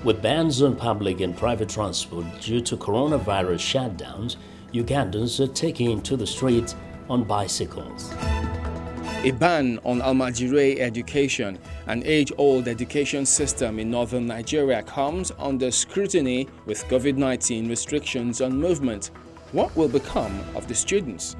With bans on public and private transport due to coronavirus shutdowns, Ugandans are taking to the streets on bicycles. A ban on almajiri education, an age-old education system in northern Nigeria, comes under scrutiny with COVID-19 restrictions on movement. What will become of the students?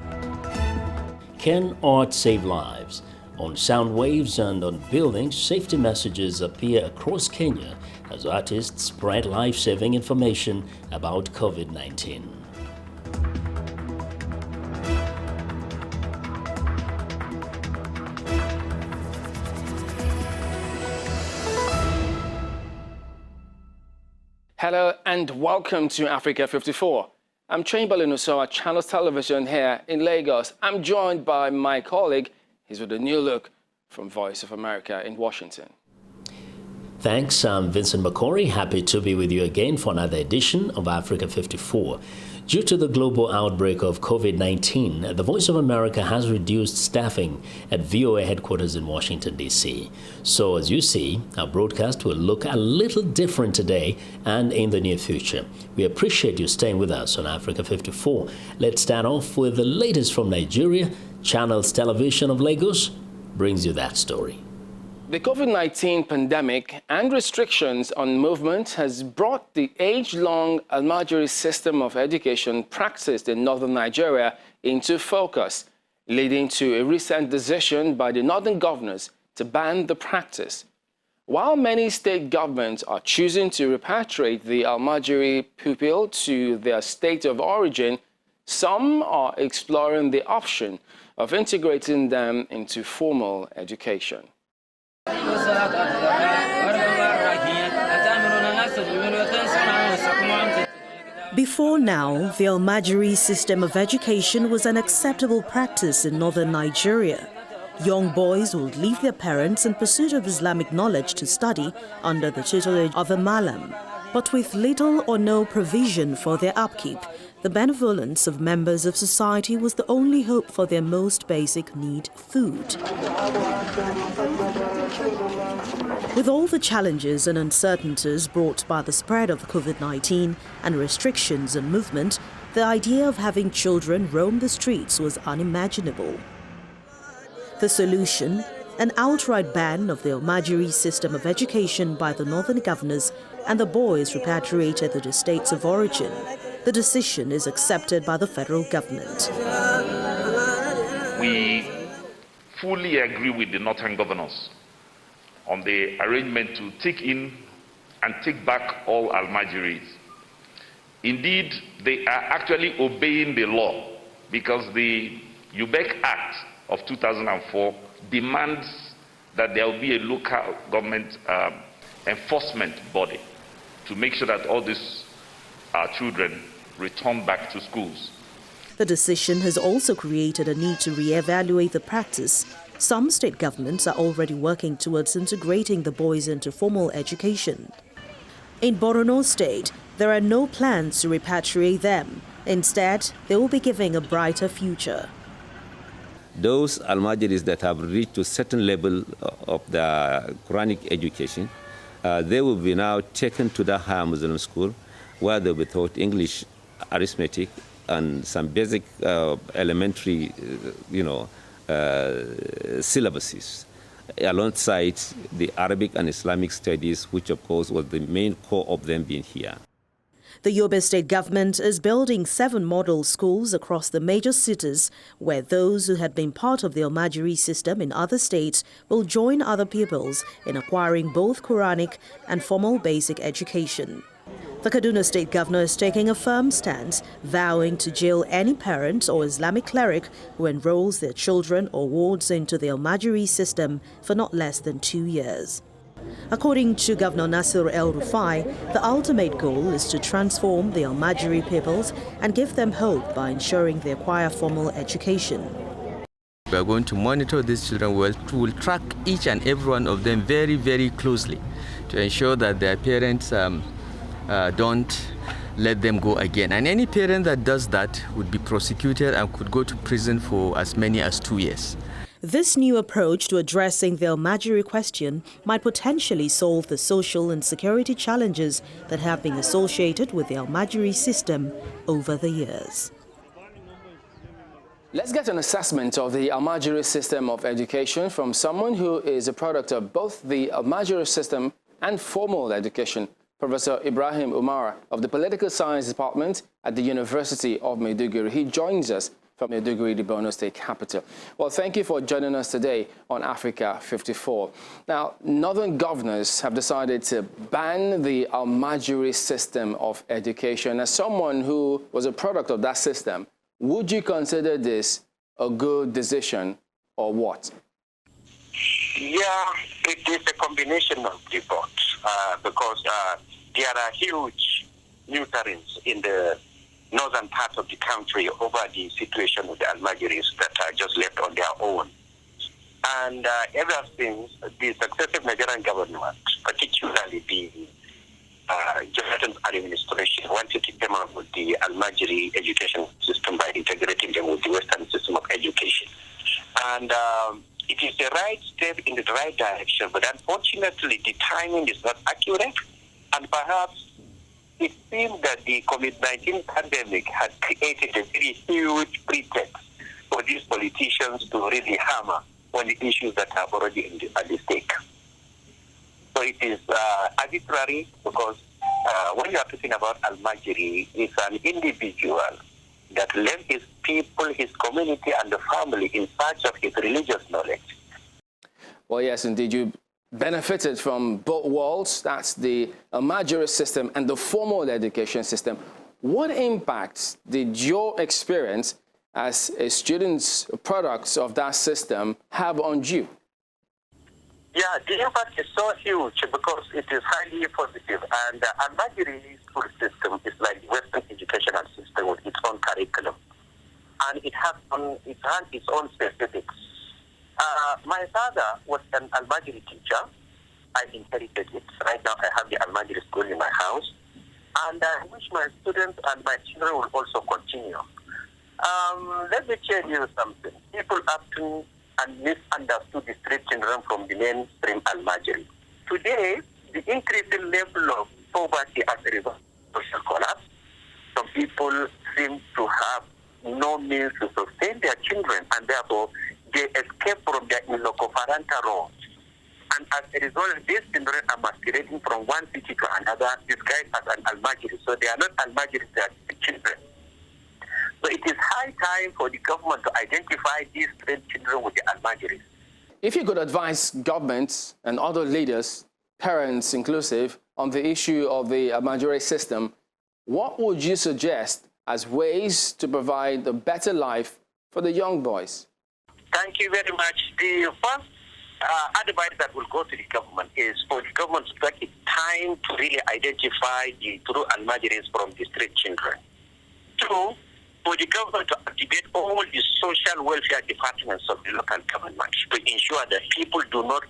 Can art save lives? On sound waves and on buildings, safety messages appear across Kenya as artists spread life-saving information about COVID-19. Hello and welcome to Africa 54. I'm Chamberlain Usoa, Channels Television here in Lagos. I'm joined by my colleague. He's with a new look from Voice of America in Washington. Thanks, I'm Vincent McCory. Happy to be with you again for another edition of Africa 54. Due to the global outbreak of COVID-19, the Voice of America has reduced staffing at VOA headquarters in Washington, D.C. So, as you see, our broadcast will look a little different today and in the near future. We appreciate you staying with us on Africa 54. Let's start off with the latest from Nigeria. Channels Television of Lagos brings you that story. The COVID-19 pandemic and restrictions on movement has brought the age-long almajiri system of education practiced in northern Nigeria into focus, leading to a recent decision by the northern governors to ban the practice. While many state governments are choosing to repatriate the almajiri pupil to their state of origin, some are exploring the option of integrating them into formal education. Before now, the almajiri system of education was an acceptable practice in northern Nigeria. Young boys would leave their parents in pursuit of Islamic knowledge to study under the tutelage of a malam. But with little or no provision for their upkeep, the benevolence of members of society was the only hope for their most basic need, food. With all the challenges and uncertainties brought by the spread of COVID-19 and restrictions on movement, the idea of having children roam the streets was unimaginable. The solution, an outright ban of the almajiri system of education by the northern governors and the boys repatriated to the states of origin. The decision is accepted by the federal government. We fully agree with the northern governors on the arrangement to take in and take back all almajiris. Indeed, they are actually obeying the law because the UBEC Act of 2004 demands that there will be a local government enforcement body to make sure that all these children return back to schools. The decision has also created a need to re-evaluate the practice. Some state governments are already working towards integrating the boys into formal education. In Borno State, there are no plans to repatriate them. Instead, they will be given a brighter future. Those almajiris that have reached a certain level of the Quranic education, they will be now taken to the higher Muslim school where they will be taught English, arithmetic, and some basic elementary, syllabuses, alongside the Arabic and Islamic studies, which of course was the main core of them being here. The Yobe state government is building 7 model schools across the major cities where those who had been part of the almajiri system in other states will join other pupils in acquiring both Quranic and formal basic education. The Kaduna state governor is taking a firm stance, vowing to jail any parent or Islamic cleric who enrolls their children or wards into the almajiri system for not less than 2 years. According to Governor Nasir El-Rufai, the ultimate goal is to transform the almajiri pupils and give them hope by ensuring they acquire formal education. We are going to monitor these children well. We will track each and every one of them very, very closely to ensure that their parents don't let them go again. And any parent that does that would be prosecuted and could go to prison for as many as 2 years. This new approach to addressing the almajiri question might potentially solve the social and security challenges that have been associated with the almajiri system over the years. Let's get an assessment of the almajiri system of education from someone who is a product of both the almajiri system and formal education, Professor Ibrahim Umar of the Political Science Department at the University of Maiduguri. He joins us from Maiduguri, the Borno State capital. Well, thank you for joining us today on Africa 54. Now, northern governors have decided to ban the almajiri system of education. As someone who was a product of that system, would you consider this a good decision or what? Yeah, it is a combination of the both because there are huge nutrients in the northern part of the country over the situation of the almajiris that are just left on their own. And ever since the successive Nigerian government, particularly the Jonathan administration, wanted to come up with the almajiri education system by integrating them with the Western system of education. And it is the right step in the right direction, but unfortunately the timing is not accurate, and perhaps it seems that the COVID-19 pandemic had created a very huge pretext for these politicians to really hammer on the issues that are already at the stake. So it is arbitrary because when you are talking about almajiri, it's an individual that left his people, his community, and the family in search of his religious knowledge. Well, yes, indeed, you benefited from both worlds. That's the almajiri system and the formal education system. What impact did your experience as a student's products of that system have on you? Yeah, the impact is so huge because it is highly positive. And the almajiri school system is like the Western educational system with its own curriculum. And it has its own specifics. My father was an almajiri teacher. I inherited it. Right now I have the almajiri school in my house. And I wish my students and my children will also continue. Let me tell you something. People often misunderstood the street children from the mainstream almajiri. Today, the increasing level of poverty as a result of social collapse, some people seem to have no means to sustain their children, and therefore they escape from their loco-parental roles. And as a result, these children are masquerading from one city to another, disguised as an almajiri. So they are not almajiris, they are children. So it is high time for the government to identify these street children with the almajiris. If you could advise governments and other leaders, parents inclusive, on the issue of the almajiri system, what would you suggest as ways to provide a better life for the young boys? Thank you very much. The first advice that will go to the government is for the government to take its time to really identify the true almajiris from the street children. Two, for the government to activate all the social welfare departments of the local government to ensure that people do not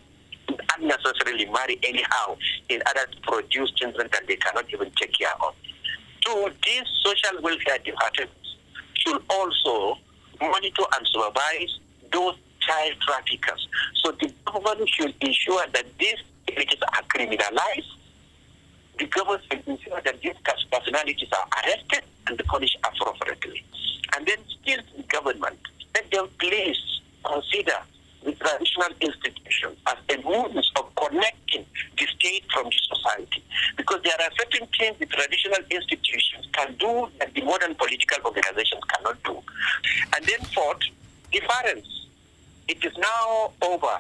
unnecessarily marry anyhow in order to produce children that they cannot even take care of. Two, these social welfare departments should also monitor and supervise those child traffickers. So the government should ensure that these activities are criminalized. The government should ensure that these personalities are arrested and punished appropriately. And then still the government, let them please consider the traditional institutions as a means of connecting the state from the society. Because there are certain things the traditional institutions can do that the modern political organizations cannot do. And then fourth, the parents. It is now over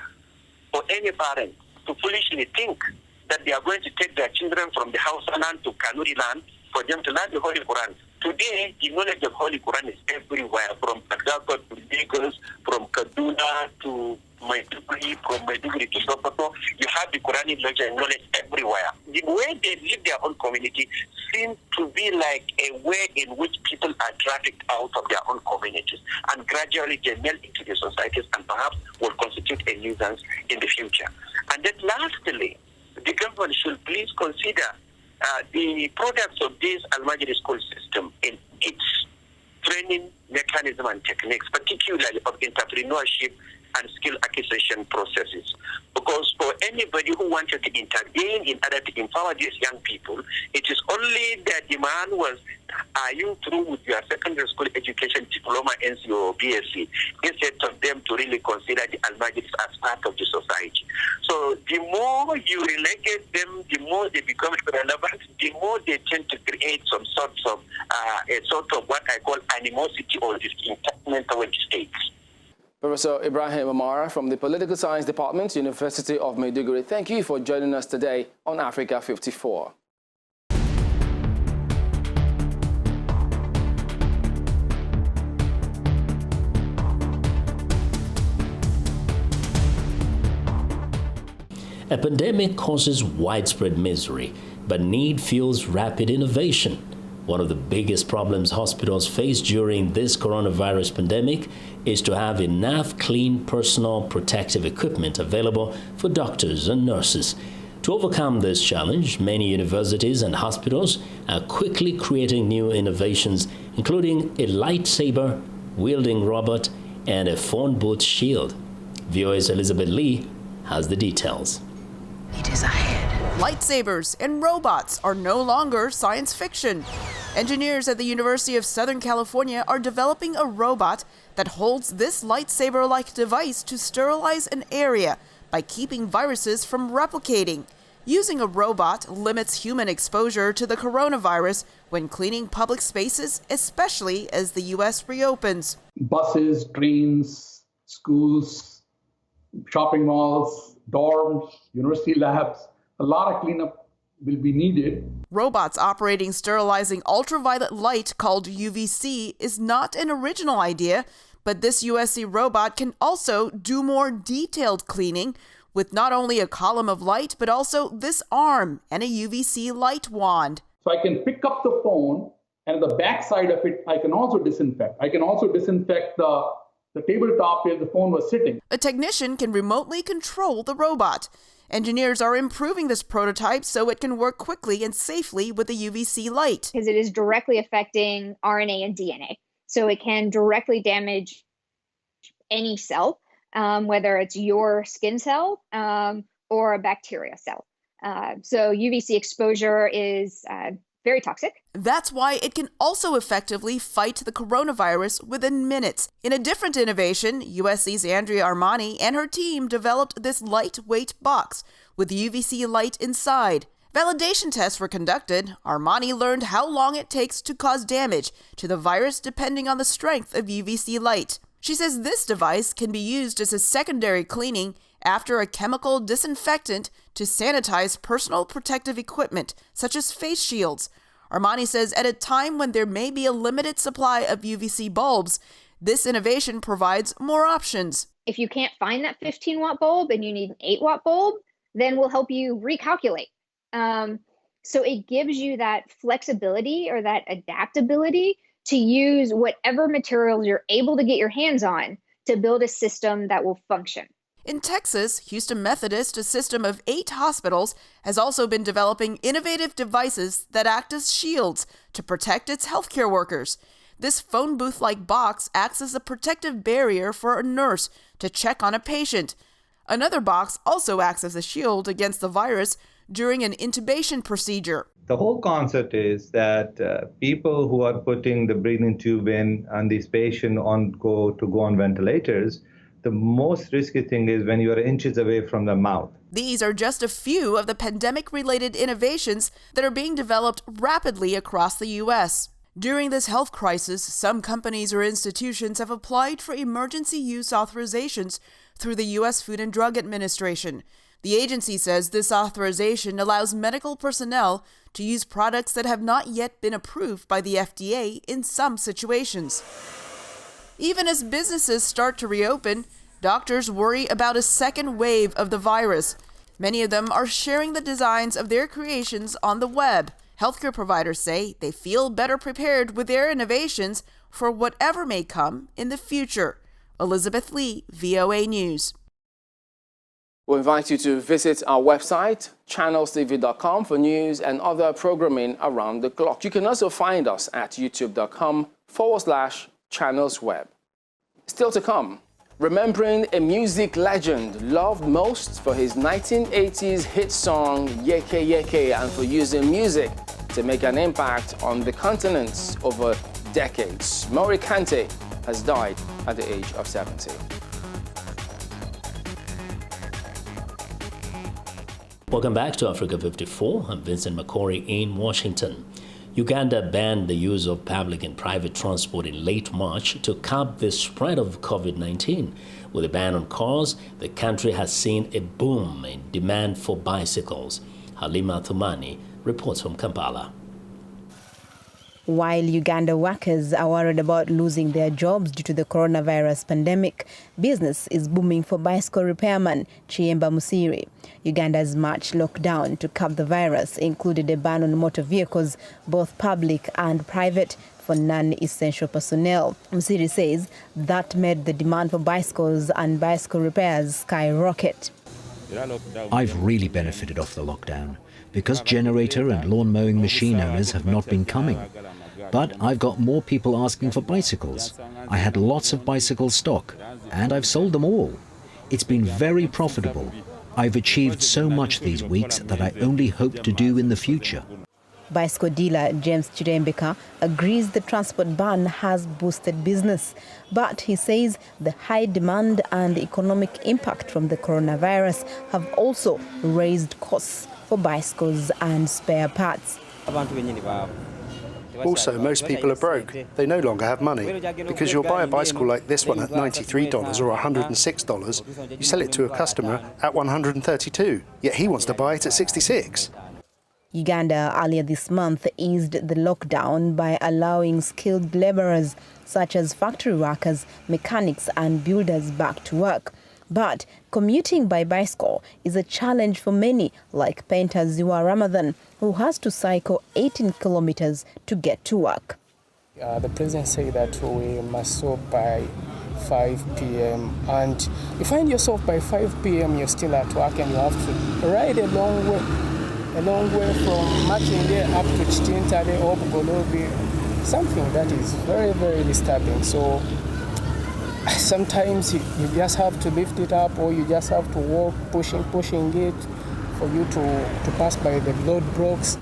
for any parent to foolishly think that they are going to take their children from the Hausa land to Kanuri land for them to learn the Holy Quran. Today, the knowledge of Holy Quran is everywhere, from Pagdaka to Lagos, from Kaduna to Maiduguri, from Maiduguri to Sokoto. You have the Quranic knowledge everywhere. The way they live their own community seems to be like a way in which people are trafficked out of their own communities, and gradually they melt into the societies and perhaps will constitute a nuisance in the future. And then lastly, the government should please consider the products of this almajiri school system in its training mechanism and techniques, particularly of entrepreneurship and skill acquisition processes. Because for anybody who wanted to intervene in order to empower these young people, it is only the demand was, are you through with your secondary school education diploma, NC or BSc, instead of them to really consider the almajiris as part of the society. So the more you relegate them, the more they become relevant, the more they tend to create some sorts of what I call animosity or discontentment toward the state. Professor Ibrahim Amara from the Political Science Department, University of Maiduguri. Thank you for joining us today on Africa 54. A pandemic causes widespread misery, but need fuels rapid innovation. One of the biggest problems hospitals face during this coronavirus pandemic is to have enough clean personal protective equipment available for doctors and nurses. To overcome this challenge, many universities and hospitals are quickly creating new innovations, including a lightsaber wielding robot and a phone booth shield. VOA's Elizabeth Lee has the details. It is ahead. Lightsabers and robots are no longer science fiction. Engineers at the University of Southern California are developing a robot that holds this lightsaber-like device to sterilize an area by keeping viruses from replicating. Using a robot limits human exposure to the coronavirus when cleaning public spaces, especially as the U.S. reopens. Buses, trains, schools, shopping malls, dorms, university labs, a lot of cleanup will be needed. Robots operating sterilizing ultraviolet light called UVC is not an original idea, but this USC robot can also do more detailed cleaning with not only a column of light, but also this arm and a UVC light wand. So I can pick up the phone, and the back side of it, I can also disinfect. I can also disinfect the tabletop where the phone was sitting. A technician can remotely control the robot. Engineers are improving this prototype so it can work quickly and safely with the UVC light. Because it is directly affecting RNA and DNA. So it can directly damage any cell, whether it's your skin cell or a bacteria cell. So UVC exposure is very toxic. That's why it can also effectively fight the coronavirus within minutes. In a different innovation, USC's Andrea Armani and her team developed this lightweight box with UVC light inside. Validation tests were conducted. Armani learned how long it takes to cause damage to the virus depending on the strength of UVC light. She says this device can be used as a secondary cleaning after a chemical disinfectant to sanitize personal protective equipment, such as face shields. Armani says at a time when there may be a limited supply of UVC bulbs, this innovation provides more options. If you can't find that 15-watt bulb and you need an 8-watt bulb, then we'll help you recalculate. So it gives you that flexibility or that adaptability to use whatever materials you're able to get your hands on to build a system that will function. In Texas, Houston Methodist, a system of 8 hospitals, has also been developing innovative devices that act as shields to protect its healthcare workers. This phone booth-like box acts as a protective barrier for a nurse to check on a patient. Another box also acts as a shield against the virus during an intubation procedure. The whole concept is that people who are putting the breathing tube in and these patients go on ventilators, the most risky thing is when you are inches away from the mouth. These are just a few of the pandemic-related innovations that are being developed rapidly across the U.S. During this health crisis, some companies or institutions have applied for emergency use authorizations through the U.S. Food and Drug Administration. The agency says this authorization allows medical personnel to use products that have not yet been approved by the FDA in some situations. Even as businesses start to reopen, doctors worry about a second wave of the virus. Many of them are sharing the designs of their creations on the web. Healthcare providers say they feel better prepared with their innovations for whatever may come in the future. Elizabeth Lee, VOA News. We invite you to visit our website, channelstv.com, for news and other programming around the clock. You can also find us at youtube.com/channelsweb. Still to come, remembering a music legend loved most for his 1980s hit song Yeke Yeke and for using music to make an impact on the continent over decades. Mory Kanté has died at the age of 70. Welcome back to Africa 54. I'm Vincent Mory in Washington. Uganda banned the use of public and private transport in late March to curb the spread of COVID-19. With a ban on cars, the country has seen a boom in demand for bicycles. Halima Thumani reports from Kampala. While Uganda workers are worried about losing their jobs due to the coronavirus pandemic, business is booming for bicycle repairman Chiemba Musiri. Uganda's March lockdown to curb the virus included a ban on motor vehicles, both public and private, for non-essential personnel. Musiri says that made the demand for bicycles and bicycle repairs skyrocket. I've really benefited off the lockdown because generator and lawn mowing machine owners have not been coming. But I've got more people asking for bicycles. I had lots of bicycle stock and I've sold them all. It's been very profitable. I've achieved so much these weeks that I only hope to do in the future. Bicycle dealer James Chirembeka agrees the transport ban has boosted business, but he says the high demand and economic impact from the coronavirus have also raised costs for bicycles and spare parts. Also, most people are broke. They no longer have money. Because you'll buy a bicycle like this one at $93 or $106, you sell it to a customer at $132, yet he wants to buy it at $66. Uganda earlier this month eased the lockdown by allowing skilled laborers such as factory workers, mechanics and builders back to work. But commuting by bicycle is a challenge for many, like painter Ziwa Ramadan, who has to cycle 18 kilometers to get to work. The president said that we must stop by 5 p.m. and you find yourself by 5 p.m. you're still at work and you have to ride a long way from Makinde up to Chitintale or Bugolobi, something that is very, very disturbing. So sometimes you just have to lift it up or you just have to walk, pushing it for you to pass by the roadblocks.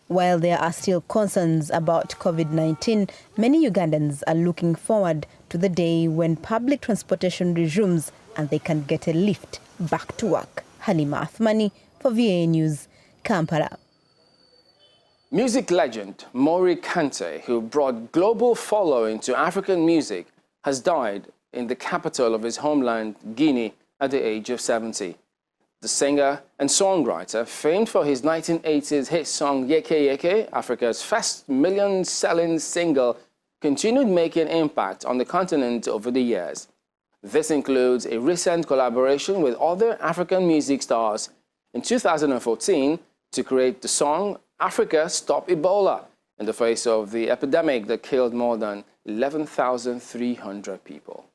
While there are still concerns about COVID-19, many Ugandans are looking forward to the day when public transportation resumes and they can get a lift back to work. Halima Athmani for VA News, Kampala. Music legend Mory Kanté, who brought global following to African music, has died in the capital of his homeland, Guinea, at the age of 70. The singer and songwriter, famed for his 1980s hit song Yeke Yeke, Africa's first million-selling single, continued making impact on the continent over the years. This includes a recent collaboration with other African music stars in 2014 to create the song Africa Stop Ebola in the face of the epidemic that killed more than 11,300 people.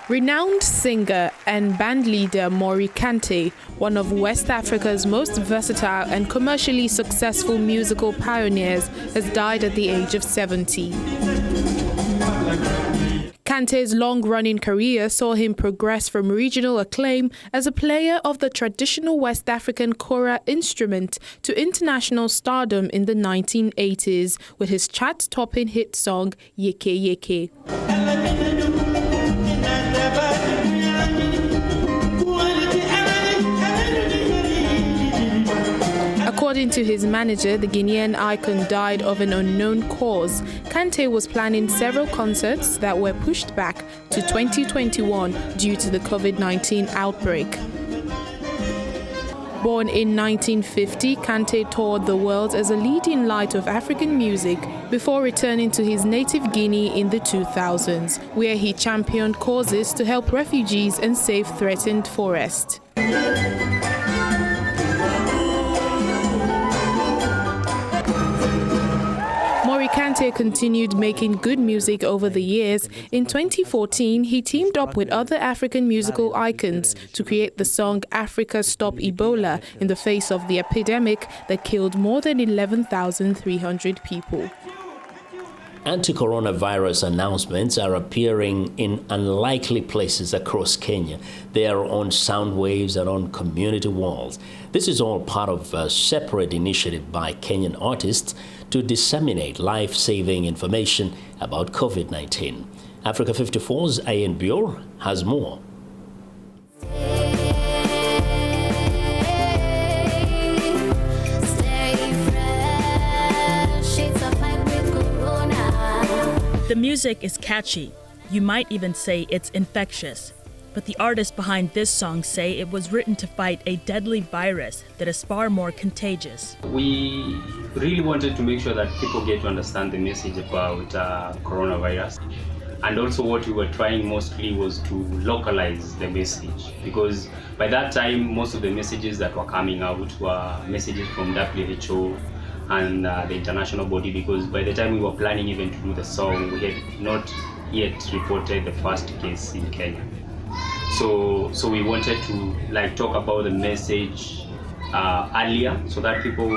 Renowned singer and bandleader Mory Kanté, one of West Africa's most versatile and commercially successful musical pioneers, has died at the age of 70. Kanté's long-running career saw him progress from regional acclaim as a player of the traditional West African kora instrument to international stardom in the 1980s with his chart-topping hit song Yeke Yeke. According to his manager, the Guinean icon died of an unknown cause. Kanté was planning several concerts that were pushed back to 2021 due to the COVID-19 outbreak. Born in 1950, Kanté toured the world as a leading light of African music before returning to his native Guinea in the 2000s, where he championed causes to help refugees and save threatened forests. Mory Kanté continued making good music over the years. In 2014, he teamed up with other African musical icons to create the song Africa Stop Ebola in the face of the epidemic that killed more than 11,300 people. Anti-coronavirus announcements are appearing in unlikely places across Kenya. They are on sound waves and on community walls. This is all part of a separate initiative by Kenyan artists to disseminate life-saving information about COVID-19. Africa 54's Ian Buer has more. The music is catchy. You might even say it's infectious. But the artists behind this song say it was written to fight a deadly virus that is far more contagious. We really wanted to make sure that people get to understand the message about coronavirus. And also what we were trying mostly was to localize the message, because by that time most of the messages that were coming out were messages from WHO and the international body, because by the time we were planning even to do the song, we had not yet reported the first case in Kenya. So we wanted to talk about the message earlier, so that people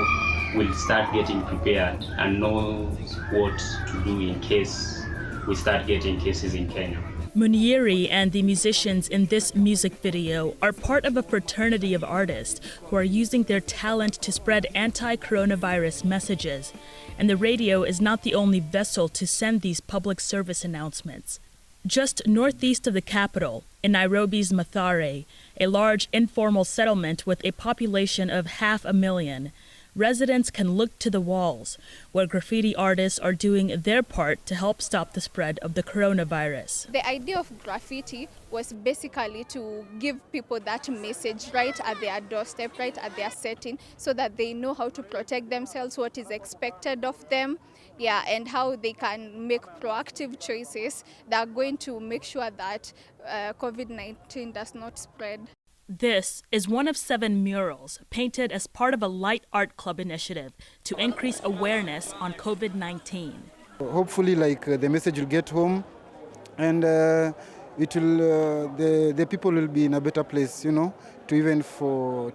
will start getting prepared and know what to do in case we start getting cases in Kenya. Mory and the musicians in this music video are part of a fraternity of artists who are using their talent to spread anti-coronavirus messages. And the radio is not the only vessel to send these public service announcements. Just northeast of the capital, in Nairobi's Mathare, a large informal settlement with a population of 500,000, residents can look to the walls, where graffiti artists are doing their part to help stop the spread of the coronavirus. The idea of graffiti was basically to give people that message right at their doorstep, right at their setting, so that they know how to protect themselves, what is expected of them, and how they can make proactive choices that are going to make sure that COVID-19 does not spread. This is one of 7 murals painted as part of a light art club initiative to increase awareness on COVID-19. Hopefully, the message will get home, and it will the people will be in a better place, to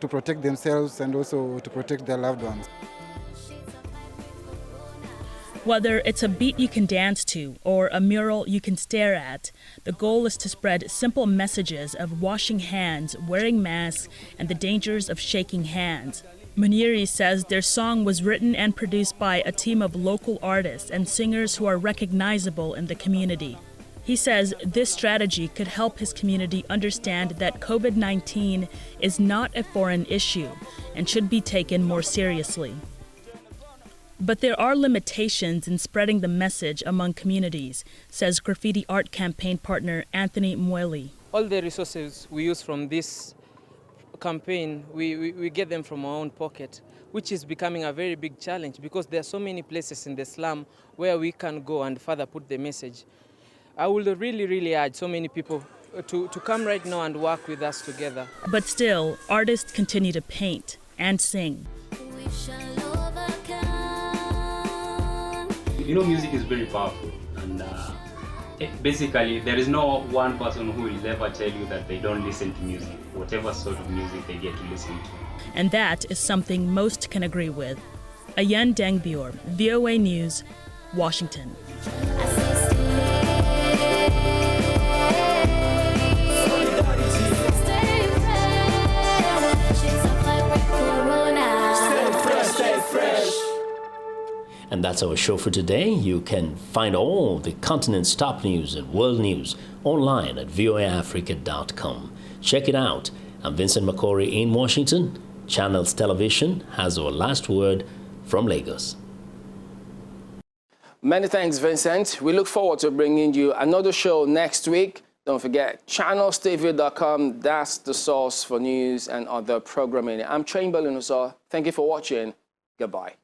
protect themselves and also to protect their loved ones. Whether it's a beat you can dance to or a mural you can stare at, the goal is to spread simple messages of washing hands, wearing masks, and the dangers of shaking hands. Mory says their song was written and produced by a team of local artists and singers who are recognizable in the community. He says this strategy could help his community understand that COVID-19 is not a foreign issue and should be taken more seriously. But there are limitations in spreading the message among communities, says graffiti art campaign partner Anthony Mory. All the resources we use from this campaign, we get them from our own pocket, which is becoming a very big challenge because there are so many places in the slum where we can go and further put the message. I would really urge so many people to come right now and work with us together. But still, artists continue to paint and sing. Music is very powerful, and basically there is no one person who will ever tell you that they don't listen to music, whatever sort of music they get to listen to. And that is something most can agree with. Ian Buer, VOA News, Washington. And that's our show for today. You can find all the continent's top news and world news online at voaafrica.com. Check it out. I'm Vincent Mory in Washington. Channels Television has our last word from Lagos. Many thanks, Vincent. We look forward to bringing you another show next week. Don't forget, channelstv.com. That's the source for news and other programming. I'm Chamberlain Uso. Thank you for watching. Goodbye.